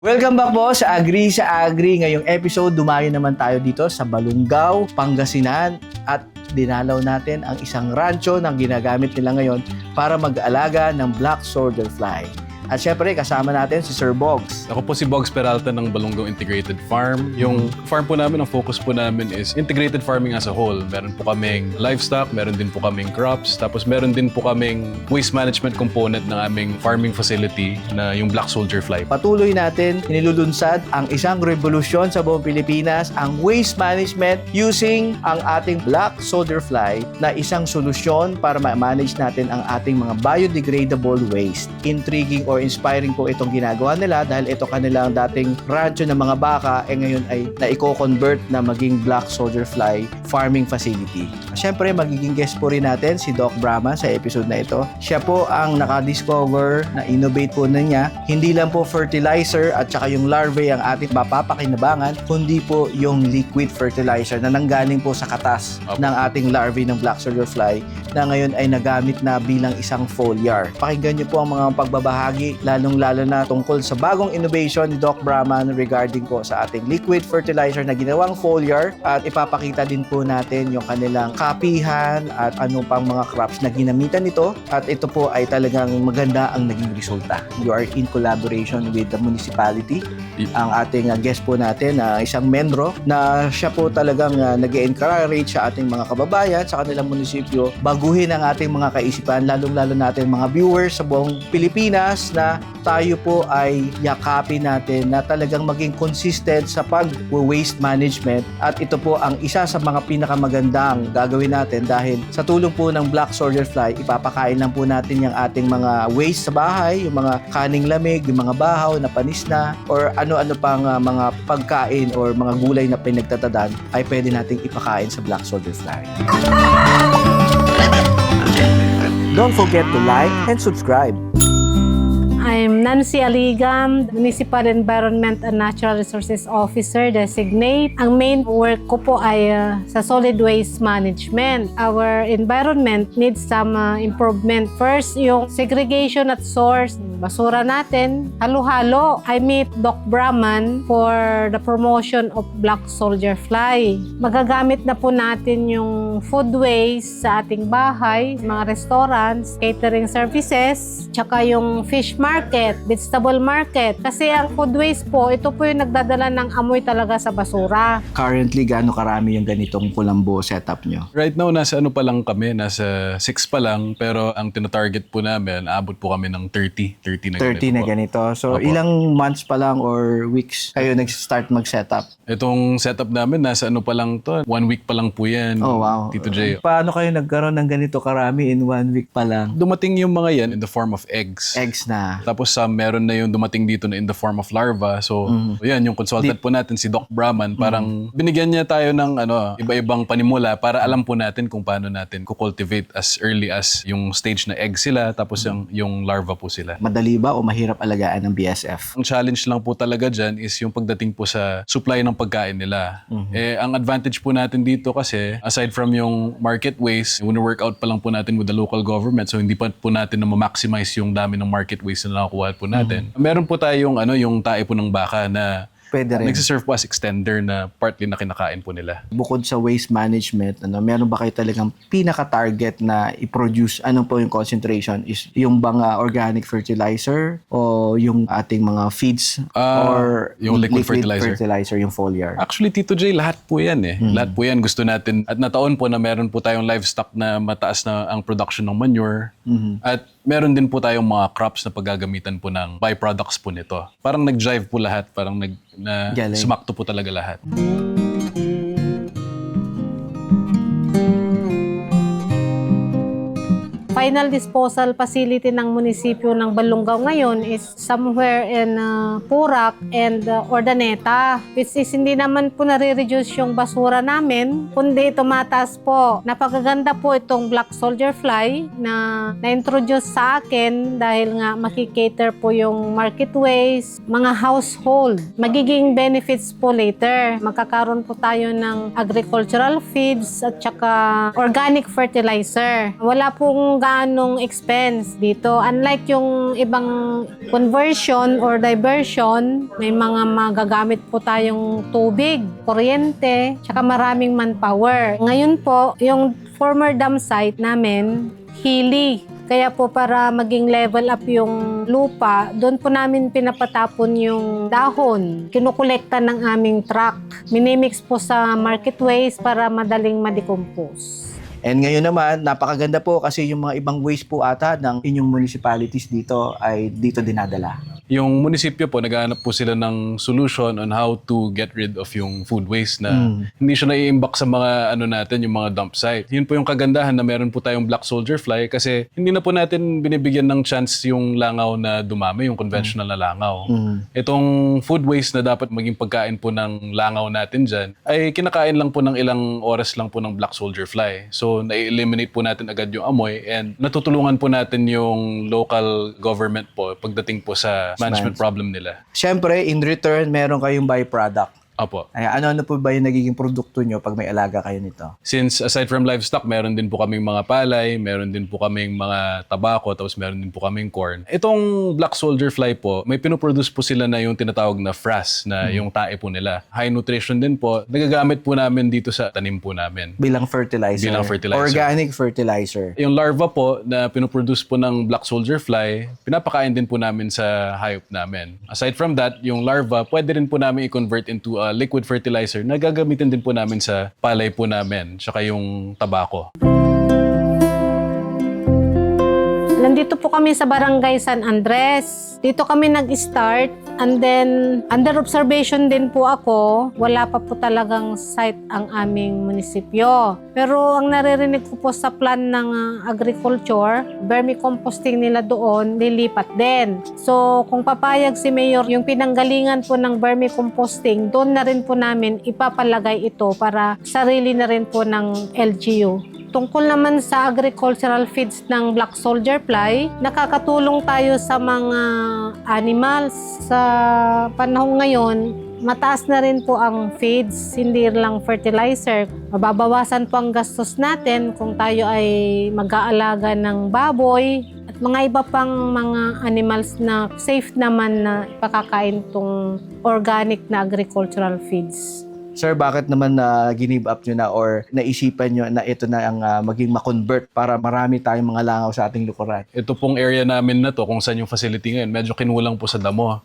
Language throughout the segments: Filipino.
Welcome back po sa Agri. Ngayong episode, dumayo naman tayo dito sa Balungaw, Pangasinan at dinalaw natin ang isang rancho na ginagamit nila ngayon para mag-alaga ng black soldier fly. At syempre, kasama natin si Sir Bogs. Ako po si Bogs Peralta ng Balungaw Integrated Farm. Yung farm po namin, ang focus po namin is integrated farming as a whole. Meron po kaming livestock, meron din po kaming crops, tapos meron din po kaming waste management component ng aming farming facility na yung black soldier fly. Patuloy natin inilulunsad ang isang revolusyon sa buong Pilipinas, ang waste management using ang ating black soldier fly na isang solusyon para ma-manage natin ang ating mga biodegradable waste. Intriguing or inspiring po itong ginagawa nila dahil ito kanilang dating rancho ng mga baka ngayon ay naiko-convert na maging black soldier fly farming facility. Siyempre, magiging guest po rin natin si Doc Brahman sa episode na ito. Siya po ang nakadiscover na innovate po na niya. Hindi lang po fertilizer at saka yung larvae ang ating mapapakinabangan, kundi po yung liquid fertilizer na nanggaling po sa katas ng ating larvae ng black soldier fly na ngayon ay nagamit na bilang isang foliar. Pakinggan niyo po ang mga pagbabahagi lalong-lalo na tungkol sa bagong innovation ni Doc Brahman regarding po sa ating liquid fertilizer na ginawang foliar at ipapakita din po natin yung kanilang kapihan at ano pang mga crops na ginamitan nito at ito po ay talagang maganda ang naging resulta. You are in collaboration with the municipality. Ang ating guest po natin na isang Menro na siya po talagang nag-encourage sa ating mga kababayan sa kanilang munisipyo baguhin ang ating mga kaisipan lalong-lalo natin mga viewers sa buong Pilipinas na tayo po ay yakapin natin na talagang maging consistent sa pag-waste management at ito po ang isa sa mga pinakamagandang gagawin natin dahil sa tulong po ng black soldier fly ipapakain lang po natin yung ating mga waste sa bahay, yung mga kaning lamig, yung mga bahaw na panis na or ano-ano pang mga pagkain or mga gulay na pinagtatadan ay pwede nating ipakain sa black soldier fly. Don't forget to like and subscribe. I'm Nancy Aligam, Municipal Environment and Natural Resources Officer Designate. Ang main work ko po ay sa solid waste management. Our environment needs some improvement. First, yung segregation at source, basura natin, halo-halo. I meet Doc Brahman for the promotion of black soldier fly. Magagamit na po natin yung food waste sa ating bahay, mga restaurants, catering services, tsaka yung fish market, vegetable market. Kasi ang food waste po, ito po yung nagdadala ng amoy talaga sa basura. Currently, gaano karami yung ganitong kulambo setup nyo? Right now, nasa ano pa lang kami, nasa 6 pa lang, pero ang tinatarget po namin, abot po kami ng 30 na 30 na ganito. So, Opo. ilang months pa lang or weeks kayo nag-start mag-setup? Itong setup namin, nasa ano pa lang to, 1 week pa lang po yan, Oh, wow. Tito Jay. Paano kayo nagkaroon ng ganito karami in 1 week pa lang? Dumating yung mga yan in the form of eggs. Eggs na. Tapos meron na yung dumating dito na in the form of larva. So, yan, yung consultant po natin, si Doc Brahman, parang binigyan niya tayo ng iba-ibang panimula para alam po natin kung paano natin kukultivate as early as yung stage na egg sila, tapos yung larva po sila. Madali ba o mahirap alagaan ng BSF? Ang challenge lang po talaga dyan is yung pagdating po sa supply ng pagkain nila. Ang advantage po natin dito kasi, aside from yung market waste, wino-work out pa lang po natin with the local government, so hindi pa po natin na ma-maximize yung dami ng market waste na nakukuha po natin. Meron po tayong yung tae po ng baka na Pwede rin. nagsiserve po as extender na partly na kinakain po nila. Bukod sa waste management, meron ba kayo talagang pinaka-target na i-produce? Anong po yung concentration? Is yung bang organic fertilizer o yung ating mga feeds or yung liquid fertilizer? Yung foliar? Actually, Tito Jay, lahat po yan eh. Lahat po yan gusto natin. At nataon po na meron po tayong livestock na mataas na ang production ng manure. At meron din po tayong mga crops na paggagamitan po ng byproducts po nito. Parang nag-drive po lahat. Parang sumakto po talaga lahat. Final disposal facility ng munisipyo ng Balungaw ngayon is somewhere in Purak and Ordaneta, which is hindi naman po nare-reduce yung basura namin, kundi tumataas po. Napakaganda po itong black soldier fly na na-introduce sa akin dahil nga makikater po yung market waste, mga household. Magiging benefits po later. Magkakaroon po tayo ng agricultural feeds at saka organic fertilizer. Wala pong gaanong expense dito. Unlike yung ibang conversion or diversion, may mga magagamit po tayong tubig, kuryente, tsaka maraming manpower. Ngayon po, yung former dam site namin, hilly. Kaya po para maging level up yung lupa, doon po namin pinapatapon yung dahon. Kinukolekta ng aming truck. Minimix po sa market waste para madaling ma-decompose. And ngayon naman, napakaganda po kasi yung mga ibang waste po ata ng inyong municipalities dito ay dito dinadala. Yung munisipyo po, naghahanap po sila ng solution on how to get rid of yung food waste na hindi siya nai-imbak sa mga natin, yung mga dump site. Yun po yung kagandahan na meron po tayong black soldier fly kasi hindi na po natin binibigyan ng chance yung langaw na dumami, yung conventional na langaw. Itong food waste na dapat maging pagkain po ng langaw natin dyan, ay kinakain lang po ng ilang oras lang po ng black soldier fly. So, na-eliminate po natin agad yung amoy and natutulungan po natin yung local government po pagdating po sa management problem nila. Siyempre, in return, meron kayong byproduct. Opo. Ay, ano po ba yung nagiging produkto nyo pag may alaga kayo nito? Since aside from livestock, meron din po kaming mga palay, meron din po kaming mga tabako, tapos meron din po kaming corn. Itong black soldier fly po, may pinoproduce po sila na yung tinatawag na frass, na yung tae po nila. High nutrition din po. Nagagamit po namin dito sa tanim po namin. Bilang fertilizer. Bilang fertilizer. Organic fertilizer. Yung larva po na pinoproduce po ng black soldier fly, pinapakain din po namin sa hayop namin. Aside from that, yung larva, pwede rin po namin i-convert into a liquid fertilizer na gagamitin din po namin sa palay po namin, tsaka yung tabako. Nandito po kami sa Barangay San Andres. Dito kami nag-start and then under observation din po ako. Wala pa po talagang site ang aming munisipyo. Pero ang naririnig ko po sa plan ng agriculture, vermicomposting nila doon, lilipat din. So kung papayag si Mayor yung pinanggalingan po ng vermicomposting, doon na rin po namin ipapalagay ito para sarili na rin po ng LGU. Tungkol naman sa agricultural feeds ng black soldier fly, nakakatulong tayo sa mga animals. Sa panahon ngayon, mataas na rin po ang feeds, hindi lang fertilizer. Mababawasan po ang gastos natin kung tayo ay mag-aalaga ng baboy at mga iba pang mga animals na safe naman na ipakakain tong organic na agricultural feeds. Sir, bakit naman na give up nyo na or naisipan nyo na ito na ang maging makonvert para marami tayong mga langaw sa ating lukuran? Ito pong area namin na to, kung saan yung facility ngayon, medyo kinulang po sa damo.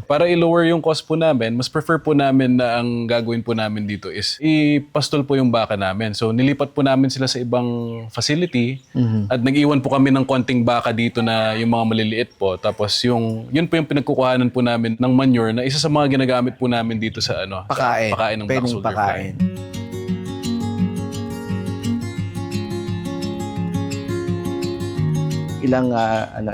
Para i-lower yung cost po namin, mas prefer po namin na ang gagawin po namin dito is ipastol po yung baka namin. So nilipat po namin sila sa ibang facility at nag-iwan po kami ng konting baka dito na yung mga maliliit po. Tapos yun po yung pinagkukuhanan po namin ng manure na isa sa mga ginagamit po namin dito sa Pakain. sa pakain ng black Pwedeng soldier pakain. fly. Ilang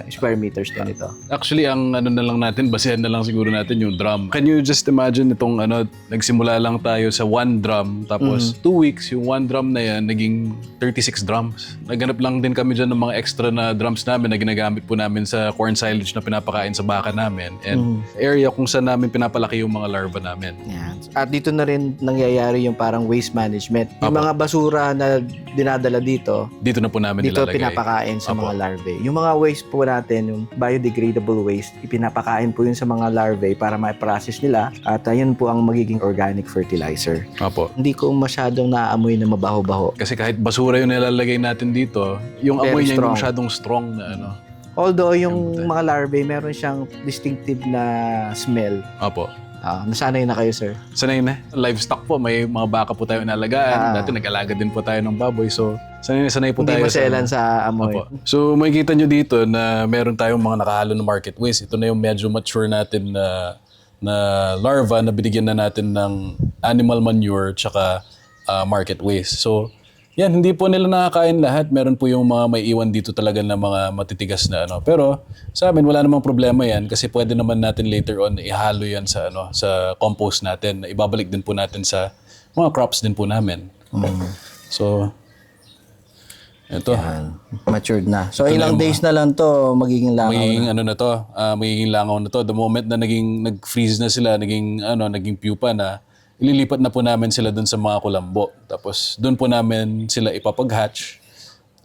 square meters din ito? Actually, ang na lang natin, basehan na lang siguro natin yung drum. Can you just imagine itong nagsimula lang tayo sa 1 drum, tapos 2 weeks, yung 1 drum na yan, naging 36 drums. Naghanap lang din kami dyan ng mga extra na drums namin na ginagamit po namin sa corn silage na pinapakain sa baka namin. And area kung saan namin pinapalaki yung mga larva namin. Yan. At dito na rin nangyayari yung parang waste management. Yung mga basura na dinadala dito, Dito na po namin dito nilalagay. pinapakain sa Apo. mga larvae. Yung mga waste po natin, yung biodegradable waste, ipinapakain po yun sa mga larvae para ma-process nila at yun po ang magiging organic fertilizer. Opo. Hindi ko masyadong naaamoy na mabaho-baho. Kasi kahit basura yung nilalagay natin dito, yung amoy Very niya strong. hindi masyadong strong na Although yung mga larvae, meron siyang distinctive na smell. Opo. Nasanay na kayo, sir? Sanay na. Livestock po, may mga baka po tayo inalagaan. Dati nag-alaga din po tayo ng baboy. So, sanay po Hindi tayo maselan sa amoy. Opo. So, makikita nyo dito na meron tayong mga nakahalo na market waste. Ito na yung medyo mature natin na larva na binigyan na natin ng animal manure tsaka market waste. So, yan, hindi po nila nakakain lahat. Meron po yung mga may iwan dito talaga na mga matitigas na Pero sa amin, wala namang problema yan kasi pwede naman natin later on ihalo yan sa sa compost natin. Ibabalik din po natin sa mga crops din po namin. So, ito. Matured na. So, ilang days na lang to magiging langaw Magiging na. magiging langaw na to. The moment na nag-freeze na sila, naging pupa na, ililipat na po namin sila dun sa mga kulambo. Tapos doon po namin sila ipapag-hatch.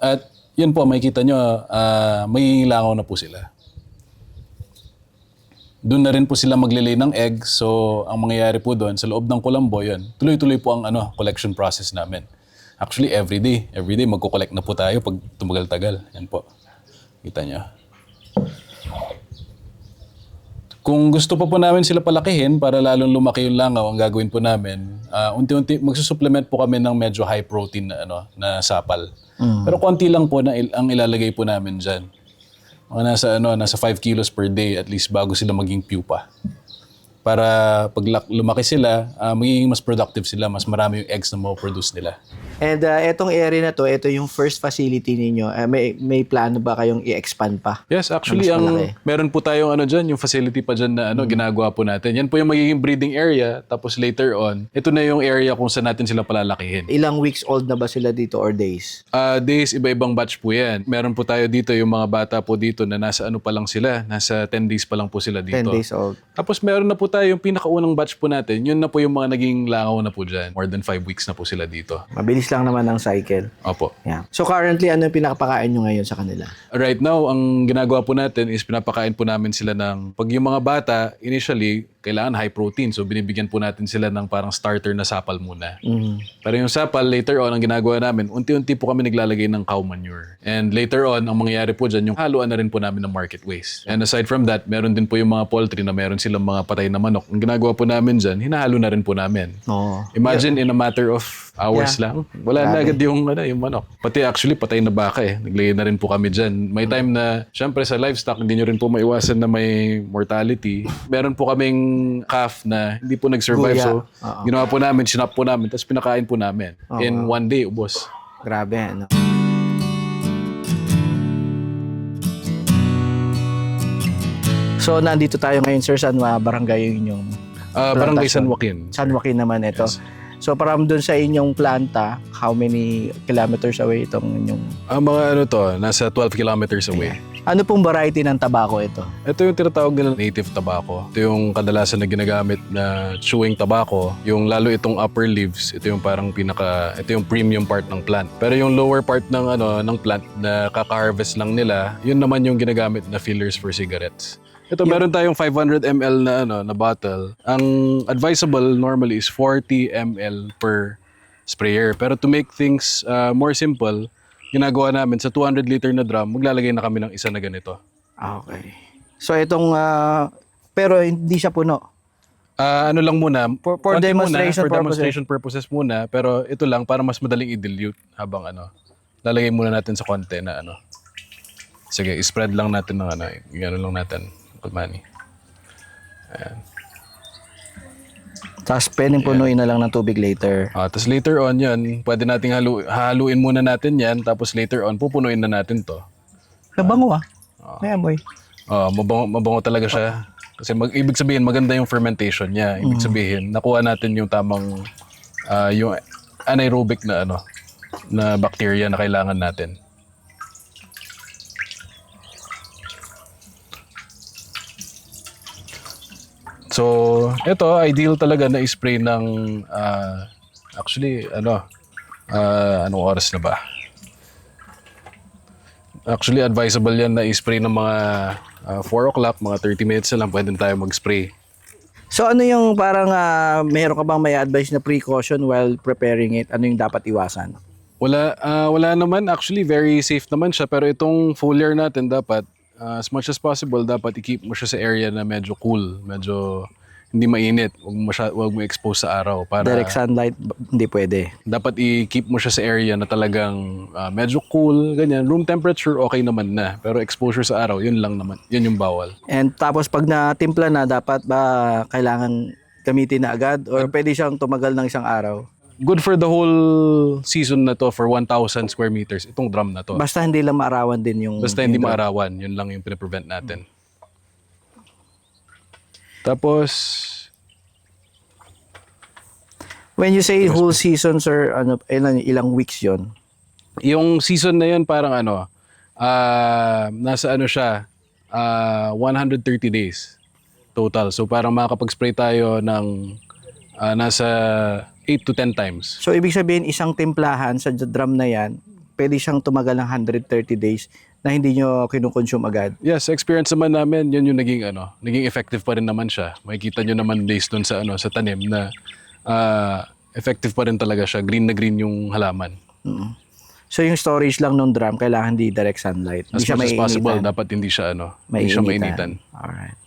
At Yun po, makikita nyo, may langaw na po sila. Doon na rin po sila maglilay ng egg. So, ang mangyayari po doon, sa loob ng kulambo, yun, tuloy-tuloy po ang collection process namin. Actually, every day magko-collect na po tayo pag tumagal-tagal. Yan po. Kita nyo. Kung gusto pa po namin sila palakihin para lalong lumaki yung langaw, ang gagawin po namin, unti-unti magsusupplement po kami ng medyo high protein na sapal. Pero konti lang po ang ilalagay po namin dyan. Mga nasa 5 kilos per day at least bago sila maging pupa. Para pag lumaki sila, magiging mas productive sila, mas marami yung eggs na ma-produce nila. And etong area na to, ito yung first facility ninyo. May plano ba kayong i-expand pa? Yes, actually, meron po tayong dyan, yung facility pa dyan na ginagawa po natin. Yan po yung magiging breeding area. Tapos later on, ito na yung area kung saan natin sila palalakihin. Ilang weeks old na ba sila dito or days? Days, iba-ibang batch po yan. Meron po tayo dito, yung mga bata po dito na nasa pa lang sila. Nasa 10 days pa lang po sila dito. 10 days old. Tapos meron na po tayo yung pinakaunang batch po natin. Yun na po yung mga naging langaw na po dyan. More than 5 weeks na po sila dito. Mabilis lang naman ang cycle. Opo. Yeah. So currently, ano yung pinakapakain nyo ngayon sa kanila? Right now, ang ginagawa po natin is pinapakain po namin sila ng, pag yung mga bata, initially, kailangan high protein. So binibigyan po natin sila ng parang starter na sapal muna. Pero yung sapal, later on, ang ginagawa namin, unti-unti po kami naglalagay ng cow manure. And later on, ang mangyayari po dyan, yung haluan na rin po namin ng market waste. And aside from that, meron din po yung mga poultry na meron silang mga patay na manok. Ang ginagawa po namin dyan, hinahalo na rin po namin. Oo. Imagine in a matter of hours lang, wala na agad yung manok. Pati actually, patay na baka Naglagay na rin po kami dyan. May time na, syempre sa livestock, hindi nyo rin po maiwasan na may mortality. Meron po kaming calf na hindi po nag-survive. Guya. So, ginawa po namin, sinap po namin, tapos pinakain po namin. In one day, ubos. Grabe, ano? So, nandito tayo ngayon, sir, saan barangay yung inyong Barangay San Joaquin. San Joaquin naman ito. Yes. So, from doon sa inyong planta, how many kilometers away itong inyong... Ang mga nasa 12 kilometers away. Ano pong variety ng tabako ito? Ito yung tinatawag nila native tobacco. Ito yung kadalasan na ginagamit na chewing tobacco. Yung lalo itong upper leaves, ito yung parang ito yung premium part ng plant. Pero yung lower part ng plant na kaka-harvest lang nila, yun naman yung ginagamit na fillers for cigarettes. Ito, meron tayong 500 ml na bottle. Ang advisable normally is 40 ml per sprayer. Pero to make things more simple, ginagawa namin sa 200 liter na drum, maglalagay na kami ng isa na ganito. Okay. So, itong... pero hindi siya puno. Ano lang muna, For konti demonstration muna, for demonstration purposes muna, pero ito lang para mas madaling i-dilute habang lalagay muna natin sa konti na Sige, i-spread lang natin ng gano'n lang natin. Kulmani. Ayan. Tapos pwedeng punuin na lang ng tubig later. Tapos later on yan, pwede nating haluin muna natin yan, tapos later on, pupunuin na natin to. Nabango May amoy. Mabango talaga siya. Kasi ibig sabihin, maganda yung fermentation niya. Ibig sabihin, nakuha natin yung tamang, yung anaerobic na bacteria na kailangan natin. So, ito, ideal talaga na i-spray ng, actually, anong oras na ba? Actually, advisable yan na i-spray ng mga 4 o'clock, mga 30 minutes na lang, pwede tayo mag-spray. So, ano yung parang, meron ka bang may advice na precaution while preparing it? Ano yung dapat iwasan? Wala naman. Actually, very safe naman siya. Pero itong foliar natin dapat, as much as possible, dapat i-keep mo siya sa area na medyo cool, medyo hindi mainit. Huwag mo expose sa araw. Para Direct sunlight, hindi pwede. dapat i-keep mo siya sa area na talagang medyo cool, ganyan. Room temperature, okay naman na. Pero exposure sa araw, yun lang naman. Yun yung bawal. And tapos pag natimpla na, dapat ba kailangan gamitin na agad? Or pwede siyang tumagal ng isang araw? Good for the whole season na to, for 1,000 square meters, itong drum na to. Basta hindi lang maarawan din yung... Basta hindi yung- maarawan, yun lang yung pinaprevent natin. Tapos, When you say whole season, sir, ilang weeks yon? yung season na yun parang nasa siya, 130 days total. So parang makakapag-spray tayo ng nasa 8 to 10 times. So, ibig sabihin, isang timplahan sa drum na yan, pwede siyang tumagal ng 130 days na hindi nyo kinukonsume agad. Yes, experience naman namin, yun yung naging effective pa rin naman siya. Makikita nyo naman based dun sa sa tanim na effective pa rin talaga siya. Green na green yung halaman. So yung storage lang ng drum, kailangan di direct sunlight. As Hindi siya much as possible, maiinitan. dapat hindi siya mainitan. Alright.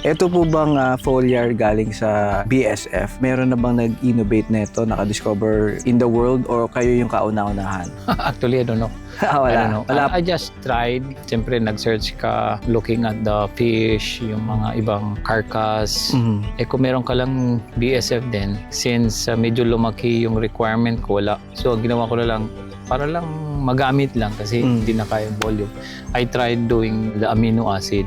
Ito po bang foliar galing sa BSF? Meron na bang nag-innovate nito, nakadiscover in the world, or kayo yung kauna-unahan? Actually, I don't know. I Wala. don't know. Wala. I just tried. Siyempre, nag-search ka looking at the fish, yung mga ibang carcass. Mhm. Kung meron ka lang BSF din, since medyo lumaki yung requirement ko, wala. So, ang ginawa ko na lang, para lang magamit lang kasi hindi na kaya yung volume. I tried doing the amino acid,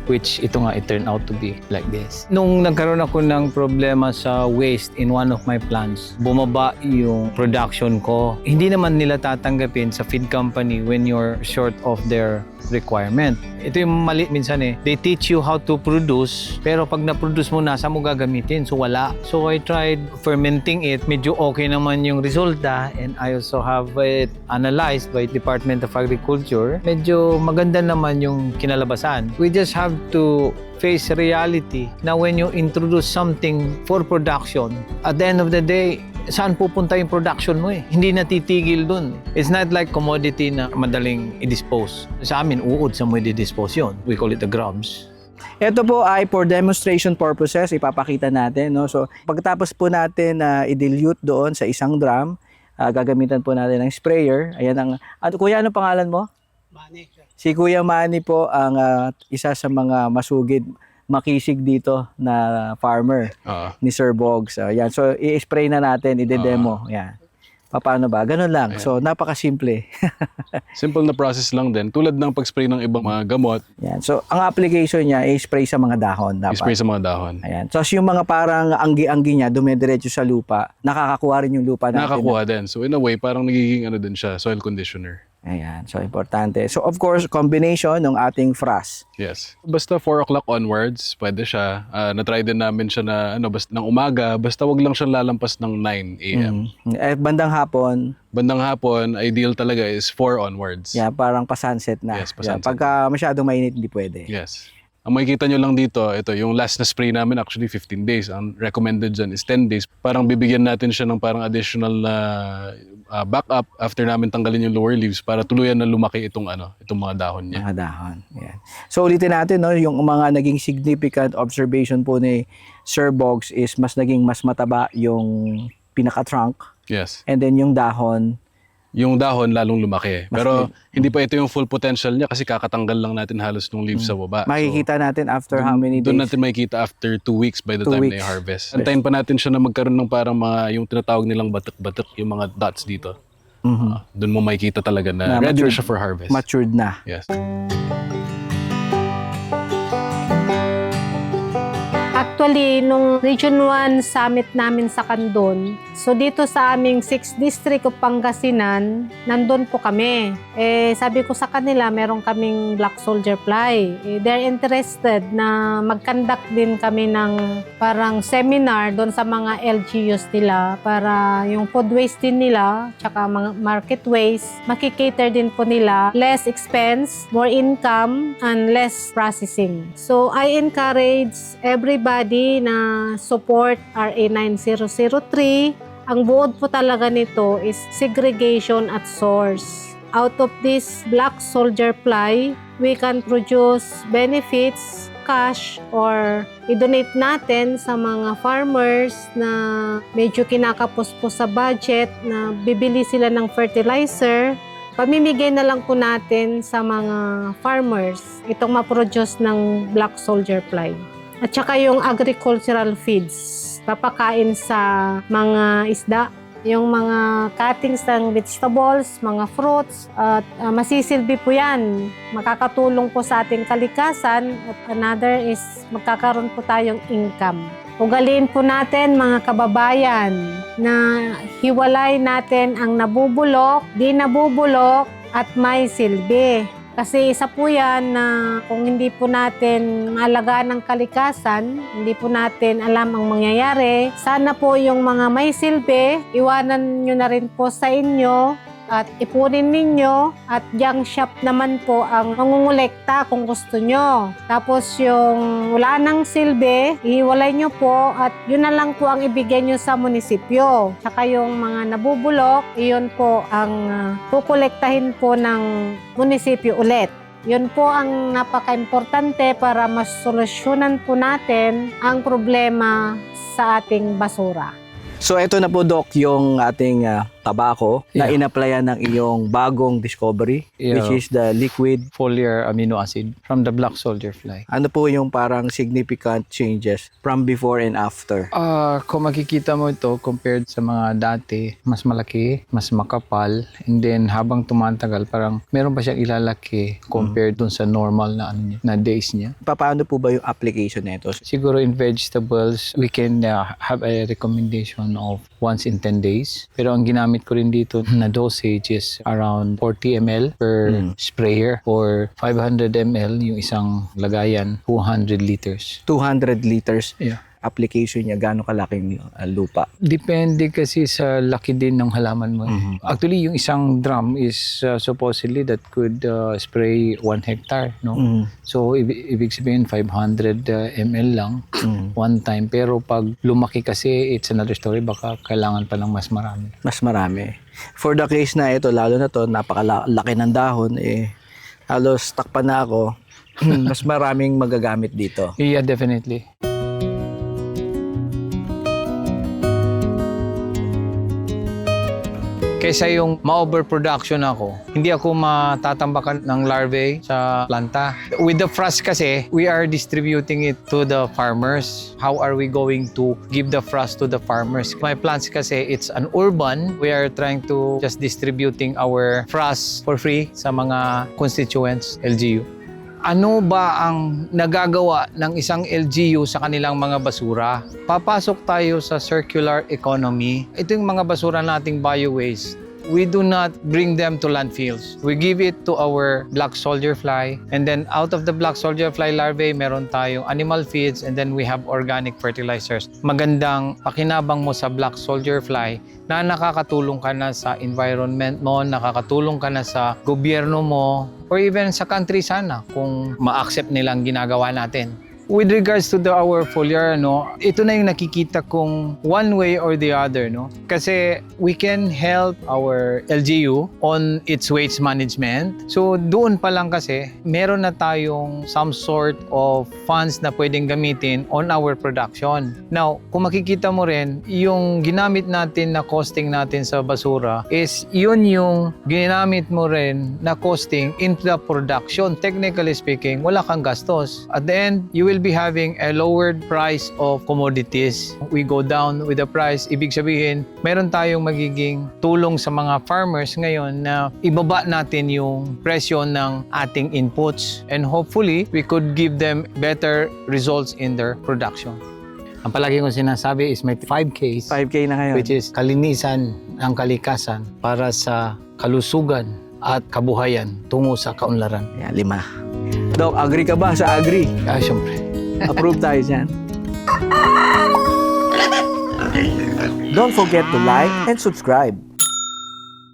which ito nga, it turned out to be like this. Nung nagkaroon ako ng problema sa waste in one of my plants, bumaba yung production ko. Hindi naman nila tatanggapin sa feed company when you're short of their requirement. Ito yung mali minsan They teach you how to produce, pero pag na-produce mo, nasa mo gagamitin? So wala. So I tried fermenting it. Medyo okay naman yung resulta, and I also have it analyzed by Department of Agriculture. Medyo maganda naman yung kinalabasan. We just have to face reality na when you introduce something for production, at the end of the day, saan pupunta yung production mo Hindi natitigil dun. It's not like commodity na madaling i-dispose. Sa amin, uod sa mo i-dispose yun. We call it the grubs. Ito po ay for demonstration purposes, ipapakita natin. No? So, pagkatapos po natin i-dilute doon sa isang drum, gagamitan po natin ng sprayer. Ayan ang... Kuya, ano pangalan mo? Mani, sir. Si Kuya Manny po ang isa sa mga masugid, makisig dito na farmer ni Sir Bogs. Yan. So, i-spray na natin, i-demo. Yan. Paano ba? Ganun lang. Ayan. So, napakasimple. Simple na process lang din. Tulad ng pag-spray ng ibang mga gamot, Yan. So, ang application niya, i-spray sa mga dahon. i-spray Dapat. sa mga dahon. Ayan. So, yung mga parang anggi-anggi niya, dumediretso sa lupa, nakakakuha rin yung lupa natin. Nakakakuha din. So in a way, parang nagiging din siya, soil conditioner. Ayan. So, importante. So, of course, combination ng ating frass. Yes. Basta 4 o'clock onwards, pwede siya. Na-try din namin siya na basta ng umaga, basta wag lang siyang lalampas ng 9 a.m. Bandang hapon, Bandang hapon, ideal talaga is 4 onwards. yeah, parang pa-sunset na. Yes, pa-sunset. Yeah, pagka masyadong mainit, hindi pwede. Yes. Ang makikita nyo lang dito, ito, yung last na spray namin actually 15 days. Ang recommended dyan is 10 days. Parang bibigyan natin siya ng parang additional na backup after namin tanggalin yung lower leaves para tuluyan na lumaki itong mga dahon niya. Mga dahon. Yan. So ulitin natin, no, yung mga naging significant observation po ni Sir Bogs is naging mas mataba yung pinaka-trunk, Yes. and then yung dahon, Yung dahon lalong lumaki. Pero hindi pa ito yung full potential niya kasi kakatanggal lang natin halos ng leaves sa baba. makikita natin after how many days? Doon natin makikita after 2 weeks by the 2 time weeks. na i-harvest. Antayin pa natin siya na magkaroon ng parang yung tinatawag nilang batok-batok, yung mga dots dito. Doon mo makikita talaga na ready na siya for harvest. Matured na. Yes. Actually, nung Region 1 summit namin sa Candon, so dito sa aming 6th District of Pangasinan, nandun po kami. Sabi ko sa kanila, meron kaming black soldier fly. They're interested na mag-conduct din kami ng parang seminar doon sa mga LGUs nila para yung food waste din nila, tsaka mga market waste, makikater din po nila. Less expense, more income, and less processing. So, I encourage everybody na support RA 9003. Ang buod po talaga nito is segregation at source. Out of this black soldier fly, we can produce benefits, cash, or i-donate natin sa mga farmers na medyo kinakapos po sa budget na bibili sila ng fertilizer. Pamimigay na lang po natin sa mga farmers itong ma-produce ng black soldier fly. At saka yung agricultural feeds, papakain sa mga isda, yung mga cuttings ng vegetables, mga fruits, at masisilbi po yan. Makakatulong po sa ating kalikasan, at another is magkakaroon po tayong income. Ugaliin po natin mga kababayan na hiwalay natin ang nabubulok, di nabubulok, at may silbi. Kasi isa po yan na kung hindi po natin maalagaan ang kalikasan, hindi po natin alam ang mangyayari, sana po yung mga may silbi, iwanan nyo na rin po sa inyo at ipunin ninyo at junk shop naman po ang mangungulekta kung gusto nyo. Tapos yung wala nang silbi, ihiwalay nyo po at yun na lang po ang ibigay nyo sa munisipyo. Saka yung mga nabubulok, iyon po ang kukolektahin po ng munisipyo ulit. Yun po ang napaka-importante para masolusyonan po natin ang problema sa ating basura. So ito na po, Doc, yung ating tabako na Yeah. inapplyan ng iyong bagong discovery, Yeah. which is the liquid. Foliar amino acid from the black soldier fly. Ano po yung parang significant changes from before and after? Kung makikita mo ito compared sa mga dati, mas malaki, mas makapal, and then habang tumatagal, parang meron pa siyang ilalaki compared dun sa normal na, na days niya. Paano po ba yung application nito? Siguro in vegetables, we can have a recommendation of once in 10 days. Pero ang ginamit ko rin dito na dosage is around 40 ml per sprayer or 500 ml yung isang lagayan, 200 liters. 200 liters Yeah. application niya, gaano kalaking lupa? Depende kasi sa laki din ng halaman mo. Actually, yung isang drum is supposedly that could spray 1 hectare, no? So, ibig sabihin 500 ml lang one time. Pero pag lumaki kasi, it's another story. Baka kailangan pa ng mas marami. Mas marami. For the case na ito, lalo na to, napakalaki ng dahon, halos takpan na ako. Mas maraming magagamit dito. Yeah, definitely. Kaysa yung ma-overproduction ako, hindi ako matatambakan ng larvae sa planta. With the frost kasi, we are distributing it to the farmers. How are we going to give the frost to the farmers? My plants kasi, it's an urban. We are trying to just distributing our frost for free sa mga constituents, LGU. Ano ba ang nagagawa ng isang LGU sa kanilang mga basura? Papasok tayo sa circular economy. Ito yung mga basura nating bio-waste. We do not bring them to landfills. We give it to our black soldier fly. And then out of the black soldier fly larvae, meron tayong animal feeds and then we have organic fertilizers. Magandang pakinabang mo sa black soldier fly na nakakatulong ka na sa environment mo, nakakatulong ka na sa gobyerno mo, or even sa country sana kung ma-accept nilang ginagawa natin. With regards to our foliar, ito na yung nakikita kong one way or the other, Kasi we can help our LGU on its waste management. So doon pa lang kasi, meron na tayong some sort of funds na pwedeng gamitin on our production. Now, kung makikita mo rin, yung ginamit natin na costing natin sa basura is yun yung ginamit mo rin na costing into the production. Technically speaking, wala kang gastos. At the end, you will be having a lowered price of commodities. We go down with the price. Ibig sabihin, meron tayong magiging tulong sa mga farmers ngayon na ibaba natin yung presyo ng ating inputs. And hopefully, we could give them better results in their production. Ang palagi kong sinasabi is may 5Ks. 5K na ngayon. Which is kalinisan ang kalikasan para sa kalusugan at kabuhayan tungo sa kaunlaran. Yan, 5. Doc, agree ka ba sa agree? Siyempre. Approve tayo dyan. Don't forget to like and subscribe.